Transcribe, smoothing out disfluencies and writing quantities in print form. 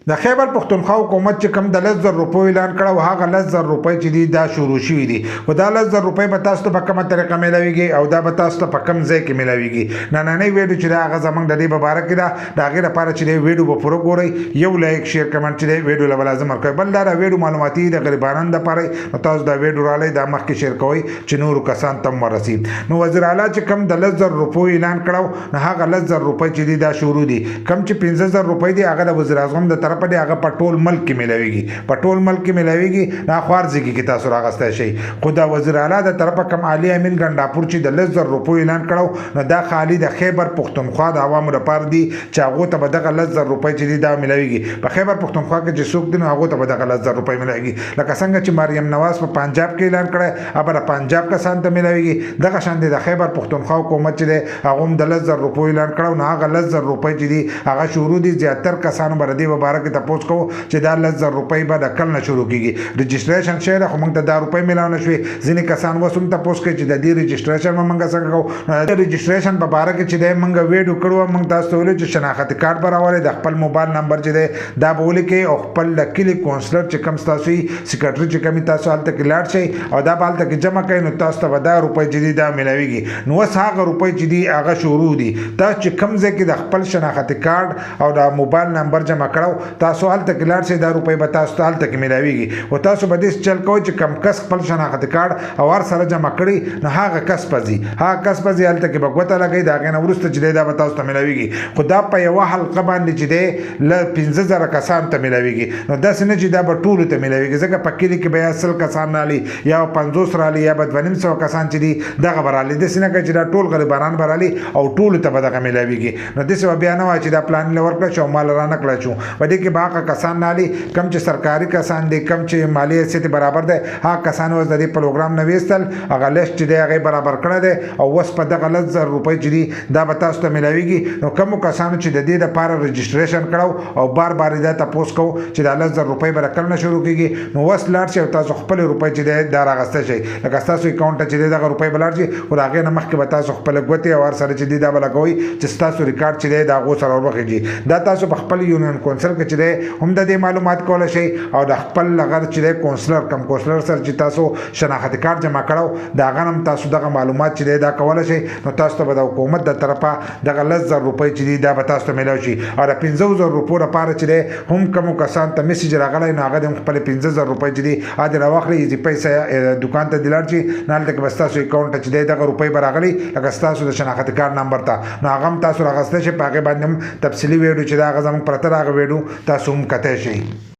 د خیبر پښتونخوا حکومت چې کم د 10,000 روپیو اعلان کړو هغه 10,000 روپۍ چې دي دا شروع شوي دي خو دا 10,000 روپۍ به تاسو ته په کومه طریقه میلاویږي او دا به تاسو ته په کوم ځای کې میلاویږي نننۍ ویډیو چې دی هغه زموږ د دې په باره کې ده د هغې لپاره چې دی ویډیو به پوره ګورئ یو لایک شیر کمنټ چې دی ویډیو له به لازم ورکوئ بل دا د ویډیو معلوماتي د غریبانو دپاره نو تاسو دا ویډیو رالی دا مخکې شیر کوئ چې نورو کسان ته هم ورسي نو وزیر اعلی چې کم د 10,000 روپیو اعلان کړو نو هغه 10,000 روپۍ چې دي دا شروع دي کم چې 15,000 روپۍ دي هغه د وزیر اعظم د طرفه دی هغه په ټول ملک کې ملاويږي په ټول ملک کې ملاويږي دا خوارځي کې تاسو راغسته شي خو دا وزیر اعلی د طرفه کم علي امین ګنداپور چې د 10,000 روپیو اعلان کړو نو دا خالي د خیبر پښتونخوا د عوامو لپاره دي چې هغه ته به دغه 10,000 روپۍ چې دي دا ملاويږي په خیبر پښتونخوا کې چې څوک دي نو هغه ته به دغه 10,000 روپۍ ملاويږي لکه څنګه چې مریم نواز په پنجاب کې اعلان کړی هغه د پنجاب کسان ته ملاويږي دغه شان د خیبر پښتونخوا حکومت چې دی هغه هم د 10,000 روپیو اعلان کړو نو هغه 10,000 روپۍ چې دي هغه شروع دي زیاتره کسانو بر دې مبارک ته پوس کو چې دا 10,000 روپۍ به د کل نه شروع کیږي رجسټریشن شوی خو موږ ته دا روپۍ میلاو نه شوې ځینې کسان اوس هم تپوس کوي چې د دې رجسټریشن به موږ څنګه کوو د رجسټریشن په باره کې چې دی موږ ویډیو کړو موږ تاسو ته ویلو چې شناختي کارت به راولئ د خپل موبایل نمبر چې دی دا به ولیکئ او خپل د کلي کونسلر چې کوم ستاسو وي سیکرټري چې کوم تاسو هلته کې لاړ شئ او دا به هلته کې جمع کوئ نو تاسو ته به دا روپۍ چې دي دا میلاویږي نو اوس هغه روپۍ چې دي هغه شروع دي تاسو چې کوم ځای کې د خپل شناختي کارت او د موبایل نمبر جمع کړو تاسو هلته کې لاړ شئ دا روپۍ به تاسو ته هلته کې ملاویږي او تاسو به دې چل کوئ چې کم کس خپل شناختي کارت او هر سره جمع کړي نو هغه کس به ځي هغه کس به ځي هلته کې به ګوته لګوي د هغې نه وروسته چې دی دا به تاسو ته ملاویږي خو دا په یوه حلقه باندې چې دی له 15,000 کسان ته ملاویږي نو داسې نه چې دا به ټولو ته ملاویږي ځکه په کلي کې به یا 100 کسان رالي یا 50 رالي یا به 2,500 کسان چې دي دغه به رالي داسې نه کوي چې دا ټول غریبانان به رالي او ټولو ته به دغه ملاویږي نو داسې به بیا نه وایي چې دا پلان یې ورکړه چې او مال رانه کړی شو په دې کې به هغه کسان رالي کم چې سرکاري کسان دي کم چې مالی حیثیت برابر دی هغه کسان اوس د دې پروګرام نه ویستل هغه لیست چې دی هغه برابر کړی دی او اوس په دغه 10,000 روپۍ چې دي دا به تاسو ته ملاویږي نو کومو کسانو چې د دې دپاره رجسټریشن کړو او بار بار دا تپوس کوو چې دا 10,000 روپۍ به کله نه شروع کېږي نو اوس لاړ شئ او تاسو خپلې روپۍ چې دی دا راغسته شئ لکه ستاسو اکاونټ ته چې دی دغه روپۍ به لاړ شي خو د هغې نه مخکې به تاسو خپله ګوتې او هر سره چې دی دا به لګوئ چې ستاسو ریکارډ چې دی د هغو سره ورخېږي دا تاسو په خپل یونین کونسل کې چې دی هم د دې معلومات کولی شئ او د خپل هغه چې دی کونسلر کم کونسلر سره چې تاسو شناختي کارت جمع کړو د هغه هم تاسو دغه معلومات چې دی دا کولی شئ نو تاسو ته به د حکومت د طرفه دغه 10,000 روپۍ چې دي دا به تاسو ته میلاو شي او د 15,000 روپو لپاره چې دی هم کومو کسان ته میسج راغلی نو هغه د هم خپلې 15,000 روپۍ چې دي هغه دې راواخلئ ایزي پیسې دوکان ته دې لاړ شي نو هلته کې به ستاسو اکاونټ ته چې دی دغه روپۍ به راغلي لکه ستاسو د شناختي کارت نمبر ته نو هغه هم تاسو راغستی شئ په هغې باندې هم تفصیلي ویډیو چې دی هغه زموږ پرته د هغه ویډیو تاسو هم کتی شئ